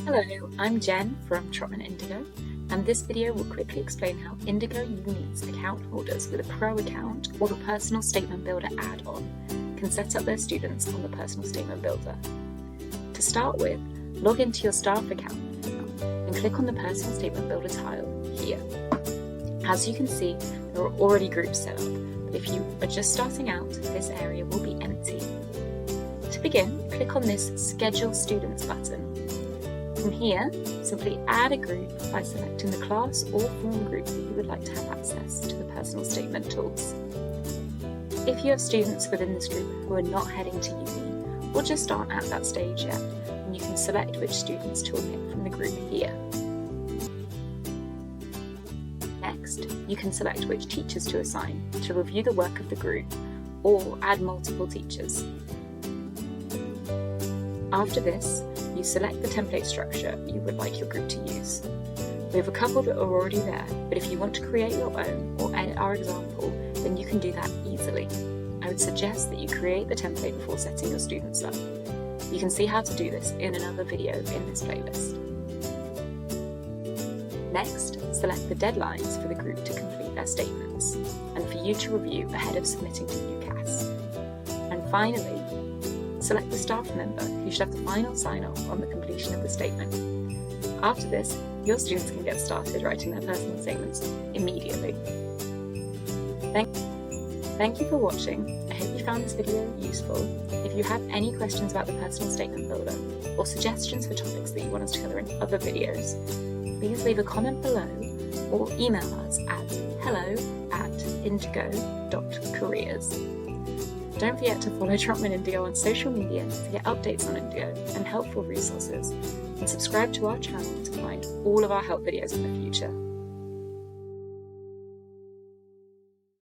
Hello, I'm Jen from Trotman Indigo, and this video will quickly explain how Indigo Unis account holders with a Pro account or the Personal Statement Builder add-on can set up their students on the Personal Statement Builder. To start with, log into your staff account and click on the Personal Statement Builder tile here. As you can see, there are already groups set up, but if you are just starting out, this area will be empty. To begin, click on this Schedule Students button. From here, simply add a group by selecting the class or form group that you would like to have access to the personal statement tools. If you have students within this group who are not heading to uni or just aren't at that stage yet, then you can select which students to omit from the group here. Next, you can select which teachers to assign to review the work of the group or add multiple teachers. After this, you select the template structure you would like your group to use. We have a couple that are already there, but if you want to create your own or edit our example, then you can do that easily. I would suggest that you create the template before setting your students up. You can see how to do this in another video in this playlist. Next, select the deadlines for the group to complete their statements and for you to review ahead of submitting to UCAS. And finally, select the staff member who should have the final sign-off on the completion of the statement. After this, your students can get started writing their personal statements immediately. Thank you for watching. I hope you found this video useful. If you have any questions about the Personal Statement Builder or suggestions for topics that you want us to cover in other videos, please leave a comment below or email us at hello@indigo.careers. Don't forget to follow Trotman Indigo on social media to get updates on Indigo and helpful resources, and subscribe to our channel to find all of our help videos in the future.